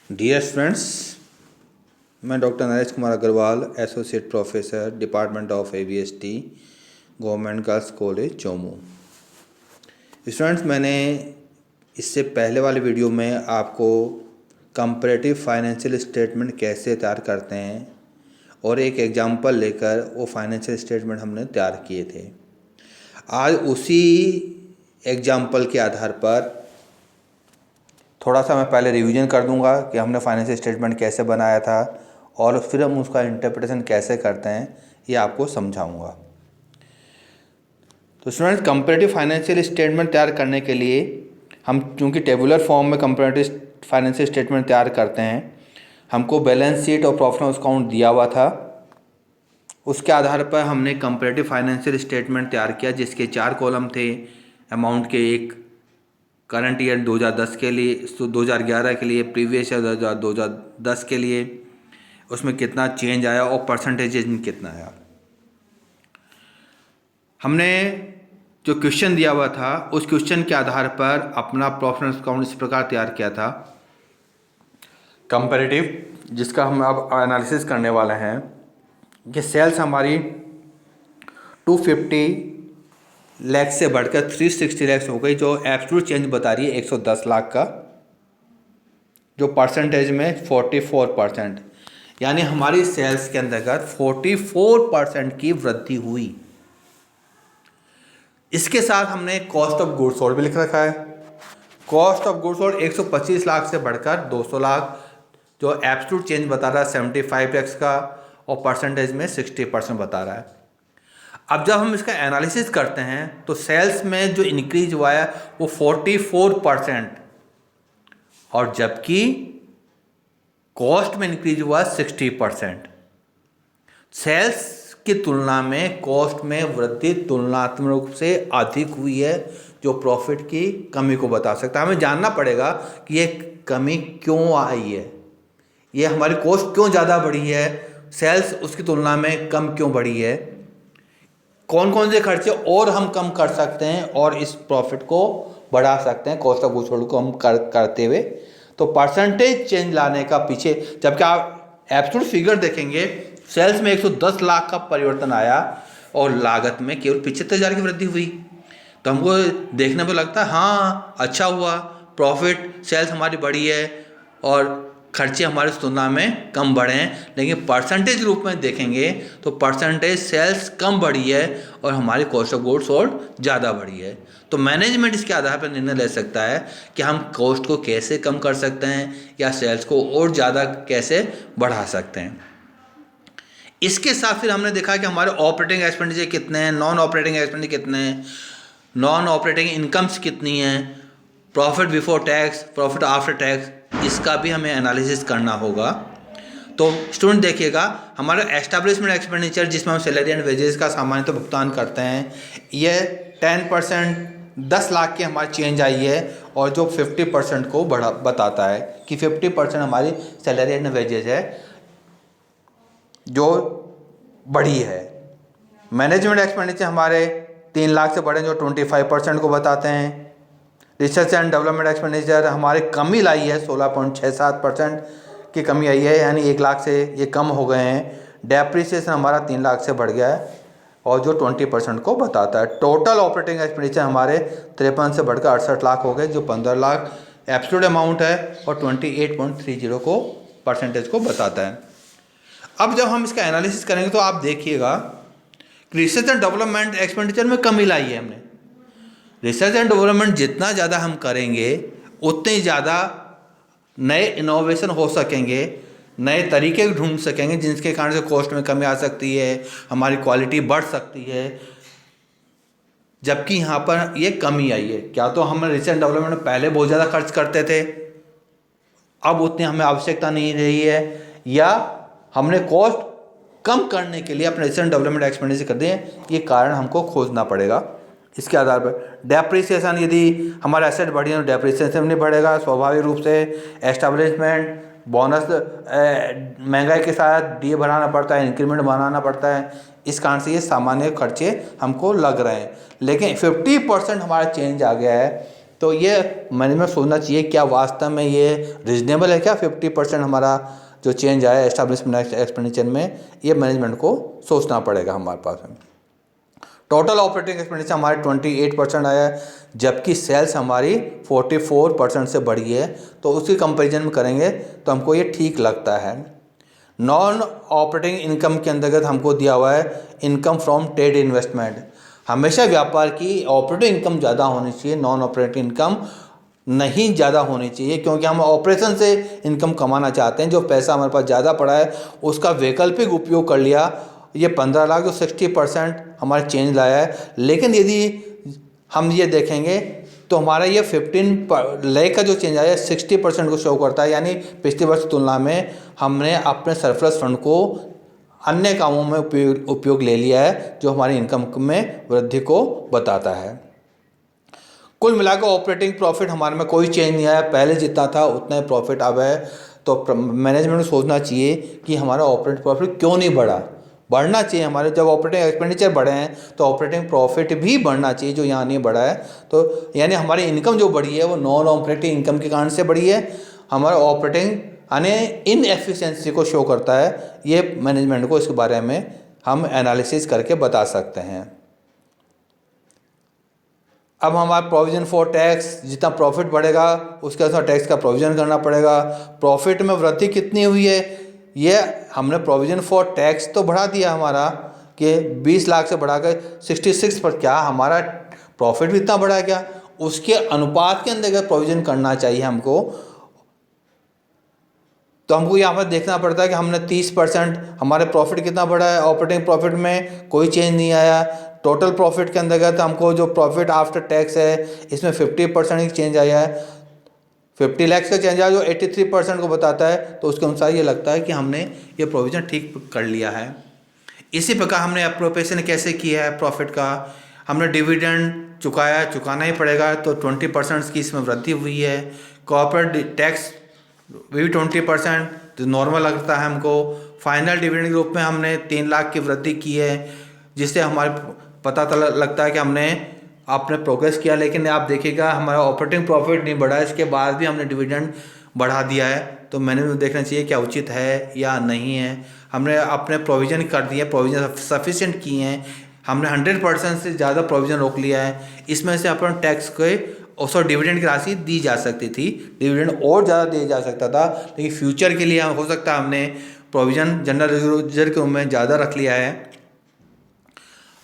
Dear students, मैं doctor Naresh Kumar Agarwal, associate professor, department of ABST, government girls college Jammu. Students, मैंने इससे पहले वाले वीडियो में आपको कंपैरेटिव फाइनेंशियल स्टेटमेंट कैसे तैयार करते हैं और एक एग्जांपल लेकर वो फाइनेंशियल स्टेटमेंट हमने तैयार किए थे। आज उसी एग्जांपल के आधार पर थोड़ा सा मैं पहले रिवीजन कर दूंगा कि हमने फाइनेंशियल स्टेटमेंट कैसे बनाया था और फिर हम उसका इंटरप्रिटेशन कैसे करते हैं, ये आपको समझाऊंगा। तो स्टूडेंट्स, कंपैरेटिव फाइनेंशियल स्टेटमेंट तैयार करने के लिए हम चूँकि टेबुलर फॉर्म में कंपैरेटिव फाइनेंशियल स्टेटमेंट तैयार करते हैं, हमको बैलेंस शीट और प्रॉफिट एंड लॉस अकाउंट दिया हुआ था। उसके आधार पर हमने कंपैरेटिव फाइनेंशियल स्टेटमेंट तैयार किया, जिसके 4 कॉलम थे। अमाउंट के एक करंट ईयर 2010 के लिए, 2011 के लिए, प्रीवियस ईयर 2010 के लिए, उसमें कितना चेंज आया और परसेंटेज में कितना आया। हमने जो क्वेश्चन दिया हुआ था उस क्वेश्चन के आधार पर अपना प्रॉफिट एंड लॉस अकाउंट इस प्रकार तैयार किया था कंपैरेटिव, जिसका हम अब एनालिसिस करने वाले हैं कि सेल्स हमारी 250 लाख से बढ़कर 360 लाख हो गई, जो एब्सोल्यूट चेंज बता रही है 110 लाख का, जो परसेंटेज में 44%, यानी हमारी सेल्स के अंतर्गत 44% की वृद्धि हुई। इसके साथ हमने कॉस्ट ऑफ गुड्स सोल्ड भी लिख रखा है। Cost of goods sold 125 lakh से बढ़कर 200 लाख, जो एब्सोल्यूट चेंज बता रहा है 75 लाख का और परसेंटेज में 60% बता रहा है। अब जब हम इसका एनालिसिस करते हैं तो सेल्स में जो इंक्रीज हुआ है वो 44% और जबकि कॉस्ट में इंक्रीज हुआ 60%। सेल्स की तुलना में कॉस्ट में वृद्धि तुलनात्मक रूप से अधिक हुई है, जो प्रॉफिट की कमी को बता सकता है। हमें जानना पड़ेगा कि ये कमी क्यों आई है, ये हमारी कॉस्ट क्यों ज़्यादा बढ़ी है, सेल्स उसकी तुलना में कम क्यों बढ़ी है, कौन कौन से खर्चे और हम कम कर सकते हैं और इस प्रॉफिट को बढ़ा सकते हैं कॉस्ट ऑफ गुड्स सोल्ड को हम करते हुए। तो परसेंटेज चेंज लाने का पीछे, जबकि आप एब्सोल्यूट फिगर देखेंगे, सेल्स में 110 लाख का परिवर्तन आया और लागत में केवल 75,000 की वृद्धि हुई। तो हमको देखने पर लगता है हाँ अच्छा हुआ, प्रॉफिट सेल्स हमारी बढ़ी है और खर्चे हमारे तुलना में कम बढ़े हैं। लेकिन परसेंटेज रूप में देखेंगे तो परसेंटेज सेल्स कम बढ़ी है और हमारी कॉस्ट ऑफ गुड्स सोल्ड ज़्यादा बढ़ी है। तो मैनेजमेंट इसके आधार पर निर्णय ले सकता है कि हम कॉस्ट को कैसे कम कर सकते हैं या सेल्स को और ज़्यादा कैसे बढ़ा सकते हैं। इसके साथ फिर हमने देखा कि हमारे ऑपरेटिंग एक्सपेंडिचर कितने हैं, नॉन ऑपरेटिंग एक्सपेंडिचर कितने हैं, नॉन ऑपरेटिंग इनकम्स कितनी हैं, profit before tax, profit after tax, इसका भी हमें एनालिसिस करना होगा। तो स्टूडेंट देखिएगा, हमारा एस्टैब्लिशमेंट एक्सपेंडिचर जिसमें हम सैलरी एंड वेजेस का सामान्यतः भुगतान करते हैं, ये 10% 10 लाख की हमारी चेंज आई है और जो 50% को बढ़ा बताता है कि 50% हमारी सैलरी एंड वेजेस है जो बढ़ी है। मैनेजमेंट एक्सपेंडिचर हमारे 3 लाख से बढ़े, जो 25% को बताते हैं। रिसर्च एंड डेवलपमेंट एक्सपेंडिचर हमारे कमी लाई है, 16.67% की कमी आई है, यानी 1 लाख से ये कम हो गए हैं। डेप्रिसिएशन हमारा 3 लाख से बढ़ गया है और जो 20% को बताता है। टोटल ऑपरेटिंग एक्सपेंडिचर हमारे 53 से बढ़कर 68 लाख हो गए, जो 15 लाख एब्सोल्यूट अमाउंट है और 28.30 को परसेंटेज को बताता है। अब जब हम इसका एनालिसिस करेंगे तो आप देखिएगा रिसर्च एंड डेवलपमेंट एक्सपेंडिचर में कमी लाई है हमने। रिसर्च एंड डेवलपमेंट जितना ज़्यादा हम करेंगे उतने ही ज़्यादा नए इनोवेशन हो सकेंगे, नए तरीके ढूंढ सकेंगे, जिनके कारण से कॉस्ट में कमी आ सकती है, हमारी क्वालिटी बढ़ सकती है। जबकि यहाँ पर ये कमी आई है, क्या तो हम रिसर्च एंड डेवलपमेंट में पहले बहुत ज़्यादा खर्च करते थे, अब उतनी हमें आवश्यकता नहीं रही है, या हमने कॉस्ट कम करने के लिए अपने रिसर्च एंड डेवलपमेंट एक्सपेंडिचर कर दिए, ये कारण हमको खोजना पड़ेगा। इसके आधार पर डेप्रिसिएशन, यदि हमारा एसेट बढ़ी है तो डेप्रिसिएशन नहीं बढ़ेगा स्वाभाविक रूप से। एस्टैब्लिशमेंट बोनस, महंगाई के साथ डीए बढ़ाना पड़ता है, इंक्रीमेंट बनाना पड़ता है, इस कारण से ये सामान्य खर्चे हमको लग रहे हैं। लेकिन 50% हमारा चेंज आ गया है तो ये मैनेजमेंट सोचना चाहिए क्या वास्तव में ये रीजनेबल है क्या 50% हमारा जो चेंज आया एस्टैब्लिशमेंट एक्सपेंडिचर में, ये मैनेजमेंट को सोचना पड़ेगा हमारे पास में। टोटल ऑपरेटिंग एक्सपेंडिचर हमारे 28% आया है, जबकि सेल्स हमारी 44% से बढ़ी है, तो उसकी कंपैरिजन में करेंगे तो हमको ये ठीक लगता है। नॉन ऑपरेटिंग इनकम के अंतर्गत हमको दिया हुआ है इनकम फ्रॉम ट्रेड इन्वेस्टमेंट। हमेशा व्यापार की ऑपरेटिंग इनकम ज़्यादा होनी चाहिए, नॉन ऑपरेटिंग इनकम नहीं ज़्यादा होनी चाहिए, क्योंकि हम ऑपरेशन से इनकम कमाना चाहते हैं। जो पैसा हमारे पास ज़्यादा पड़ा है उसका वैकल्पिक उपयोग कर लिया, ये 15 लाख जो 60% हमारे चेंज लाया है। लेकिन यदि हम ये देखेंगे तो हमारा ये 15 लाख का जो चेंज आया है 60% को शो करता है, यानी पिछले वर्ष की तुलना में हमने अपने सरप्लस फंड को अन्य कामों में उपयोग ले लिया है, जो हमारी इनकम में वृद्धि को बताता है। कुल मिलाकर ऑपरेटिंग प्रॉफिट हमारे में कोई चेंज नहीं आया, पहले जितना था उतना ही प्रॉफिट अब है। तो मैनेजमेंट को सोचना चाहिए कि हमारा ऑपरेटिंग प्रॉफिट क्यों नहीं बढ़ा, बढ़ना चाहिए। हमारे जब ऑपरेटिंग एक्सपेंडिचर बढ़े हैं तो ऑपरेटिंग प्रॉफिट भी बढ़ना चाहिए, जो यहाँ नहीं बढ़ा है। तो यानी हमारी इनकम जो बढ़ी है वो नॉन ऑपरेटिंग इनकम के कारण से बढ़ी है, हमारा ऑपरेटिंग यानी इनएफिशिएंसी को शो करता है। ये मैनेजमेंट को इसके बारे में हम एनालिसिस करके बता सकते हैं। अब हमारा प्रोविज़न फॉर टैक्स, जितना प्रॉफिट बढ़ेगा उसके अनुसार टैक्स का प्रोविज़न करना पड़ेगा। प्रॉफिट में वृद्धि कितनी हुई है, ये हमने प्रोविज़न फॉर टैक्स तो बढ़ा दिया हमारा कि 20 लाख से बढ़ाकर 66 पर, क्या हमारा प्रॉफिट भी इतना बढ़ा क्या, उसके अनुपात के अंदर प्रोविज़न करना चाहिए हमको। तो हमको यहाँ पर देखना पड़ता है कि हमने 30% हमारे प्रॉफिट कितना बढ़ा है, ऑपरेटिंग प्रॉफिट में कोई चेंज नहीं आया। टोटल प्रॉफिट के अंतर्गत हमको जो प्रॉफिट आफ्टर टैक्स है इसमें 50% ही चेंज आया है, 50 लाख का चेंज आया जो 83% को बताता है। तो उसके अनुसार ये लगता है कि हमने ये प्रोविज़न ठीक कर लिया है। इसी प्रकार हमने अप्रोप्रिएशन कैसे किया है प्रॉफिट का, हमने डिविडेंड चुकाना ही पड़ेगा, तो 20% की इसमें वृद्धि हुई है। कॉर्पोरेट टैक्स भी 20% जो नॉर्मल लगता है हमको। फाइनल डिविडेंड के रूप में हमने 3 लाख की वृद्धि की है, जिससे हमारे पता लगता है कि हमने आपने प्रोग्रेस किया। लेकिन आप देखिएगा हमारा ऑपरेटिंग प्रॉफिट नहीं बढ़ा, इसके बाद भी हमने डिविडेंड बढ़ा दिया है। तो मैंने देखना चाहिए क्या उचित है या नहीं है। हमने अपने प्रोविज़न कर दिए, प्रोविज़न सफिशिएंट किए हैं, हमने 100% से ज़्यादा प्रोविज़न रोक लिया है। इसमें से अपन टैक्स के और डिविडेंड की राशि दी जा सकती थी, डिविडेंड और ज़्यादा दिया जा सकता था, लेकिन फ्यूचर के लिए हो सकता है हमने प्रोविज़न जनरल रिजर्व के रूप में ज़्यादा रख लिया है।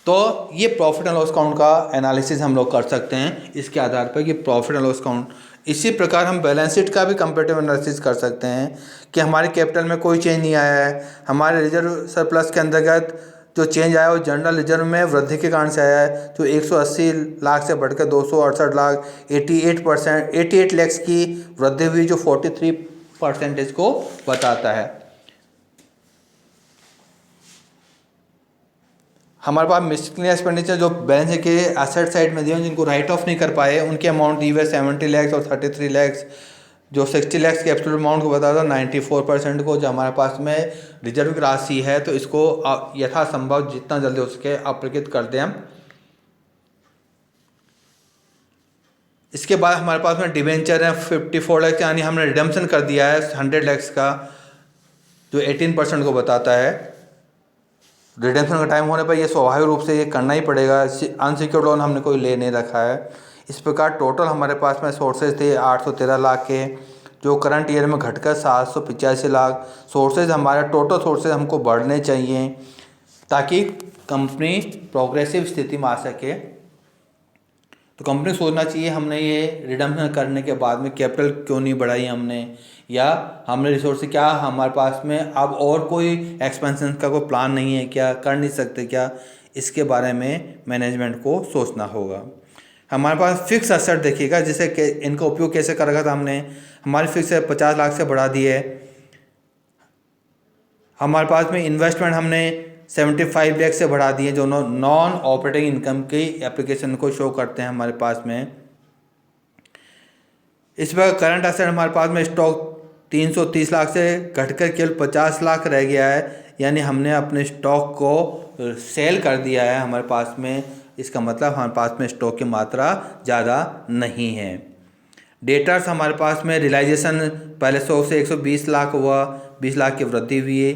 तो ये प्रॉफिट एंड लॉस अकाउंट का एनालिसिस हम लोग कर सकते हैं इसके आधार पर कि प्रॉफिट एंड लॉस अकाउंट। इसी प्रकार हम बैलेंस शीट का भी कंपेरेटिव एनालिसिस कर सकते हैं कि हमारे कैपिटल में कोई चेंज नहीं आया है, हमारे रिजर्व सरप्लस के अंतर्गत जो चेंज आया वो जनरल रिजर्व में वृद्धि के कारण से आया है, जो 180 लाख से बढ़कर 268 लाख 88 लाख की वृद्धि हुई, जो 43% को बताता है। हमारे पास मिसलेनियस एक्सपेंडिचर जो बैलेंस के एसेट साइड में दिए जिनको राइट ऑफ नहीं कर पाए, उनके अमाउंट दी हुए 70 लाख और 33 लाख, जो 60 लाख के एब्सोल्यूट अमाउंट को बताता है 94% को, जो हमारे पास में रिजर्व की राशि है, तो इसको यथासंभव जितना जल्दी हो सके अपकृत कर दें हम। इसके बाद हमारे पास में डिवेंचर है 54 लाख, यानी हमने रिडम्पशन कर दिया है 100 लाख का, जो 18% को बताता है। रिडेम्पशन का टाइम होने पर यह स्वाभाविक रूप से ये करना ही पड़ेगा, अनसिक्योर्ड लोन हमने कोई ले नहीं रखा है। इस प्रकार टोटल हमारे पास में सोर्सेज थे 813 लाख के, जो करंट ईयर में घटकर 785 लाख। सोर्सेज हमारे टोटल सोर्सेज हमको बढ़ने चाहिए ताकि कंपनी प्रोग्रेसिव स्थिति में आ सके। तो कंपनी सोचना चाहिए हमने ये रिडम्पशन करने के बाद में कैपिटल क्यों नहीं बढ़ाई हमने, या हमने रिसोर्स क्या हमारे पास में अब और कोई एक्सपेंशन का कोई प्लान नहीं है क्या, कर नहीं सकते क्या, इसके बारे में मैनेजमेंट को सोचना होगा। हमारे पास फिक्स एसेट देखिएगा, जिसे इनका उपयोग कैसे कर रखा था हमने, हमारी फिक्स 50 लाख से बढ़ा दी है। हमारे पास में इन्वेस्टमेंट हमने 75 लाख से बढ़ा दिए, जो नॉन ऑपरेटिंग इनकम की एप्लीकेशन को शो करते हैं हमारे पास में। इस पर करंट एसेट हमारे पास में स्टॉक 330 लाख से घटकर केवल 50 लाख रह गया है, यानी हमने अपने स्टॉक को सेल कर दिया है। हमारे पास में इसका मतलब हमारे पास में स्टॉक की मात्रा ज़्यादा नहीं है। डेटर्स हमारे पास में रियलाइजेशन पहले 100 से 120 लाख हुआ, 20 लाख की वृद्धि हुई है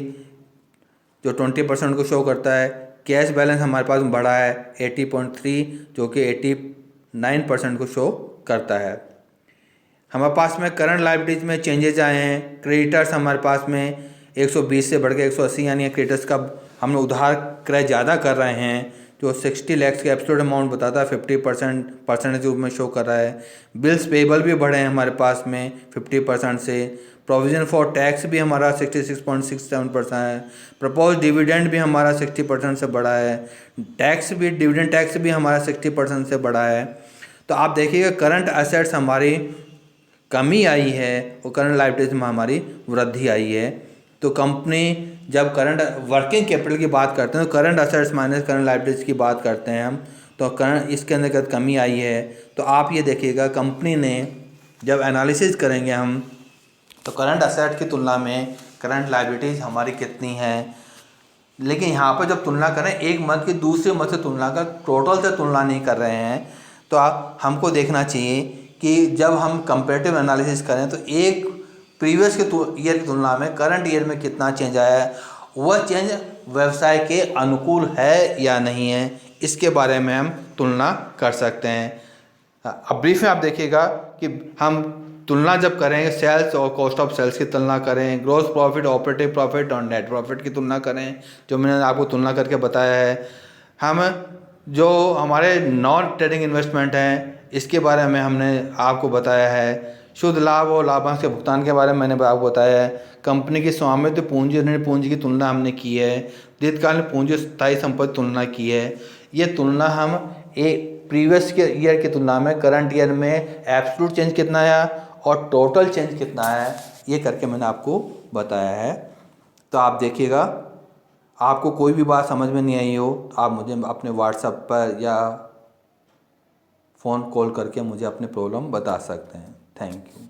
जो 20% को शो करता है। कैश बैलेंस हमारे पास में बढ़ा है 80.3 जो कि 89% को शो करता है। हमारे पास में करंट लायबिलिटीज़ में चेंजेज आए हैं। क्रेडिटर्स हमारे पास में 120 से बढ़ के 180 यानी क्रेडिटर्स का हम लोग उधार क्रय ज़्यादा कर रहे हैं जो 60 लाख के एब्सोल्यूट अमाउंट बताता है 50% परसेंटेज रूप में शो कर रहा है। बिल्स पेबल भी बढ़े हैं हमारे पास में 50% से। प्रोविजन फॉर टैक्स भी हमारा 66.67% है। प्रपोज डिविडेंड भी हमारा 60% से बढ़ा है। टैक्स भी डिविडेंड टैक्स भी हमारा 60% से बढ़ा है। तो आप देखिएगा करंट एसेट्स हमारी कमी आई है और करंट लायबिलिटीज में हमारी वृद्धि आई है। तो कंपनी जब करंट वर्किंग कैपिटल की बात करते हैं तो current assets minus current liabilities की बात करते हैं हम, तो करंट इसके अंदर कमी आई है। तो आप ये देखिएगा कंपनी ने जब एनालिसिस करेंगे हम तो करंट एसेट की तुलना में करंट लायबिलिटीज हमारी कितनी है, लेकिन यहाँ पर जब तुलना करें एक मंथ की दूसरे मंथ से तुलना कर टोटल से तुलना नहीं कर रहे हैं। तो हमको देखना चाहिए कि जब हम कंपेरेटिव एनालिसिस करें तो एक प्रीवियस के ईयर की तुलना में करंट ईयर में कितना चेंज आया है, वह चेंज व्यवसाय के अनुकूल है या नहीं है, इसके बारे में हम तुलना कर सकते हैं। अब ब्रीफ में आप देखिएगा कि हम तुलना जब करें सेल्स और कॉस्ट ऑफ सेल्स की तुलना करें, ग्रॉस प्रॉफिट, ऑपरेटिव प्रॉफिट और नेट प्रॉफिट की तुलना करें, जो मैंने आपको तुलना करके बताया है। हम जो हमारे नॉन ट्रेडिंग इन्वेस्टमेंट हैं इसके बारे में हमने आपको बताया है। शुद्ध लाभ और लाभांश के भुगतान के बारे में मैंने आपको बताया है। कंपनी की स्वामित्व पूंजी, ऋण पूंजी की तुलना हमने की है। दीर्घकालीन पूंजी, स्थायी संपत्ति तुलना की है। ये तुलना हम एक प्रीवियस के ईयर की तुलना में करंट ईयर में एब्सोल्यूट चेंज कितना आया और टोटल चेंज कितना है, ये करके मैंने आपको बताया है। तो आप देखिएगा, आपको कोई भी बात समझ में नहीं आई हो तो आप मुझे अपने व्हाट्सएप पर या फ़ोन कॉल करके मुझे अपनी प्रॉब्लम बता सकते हैं। Thank you.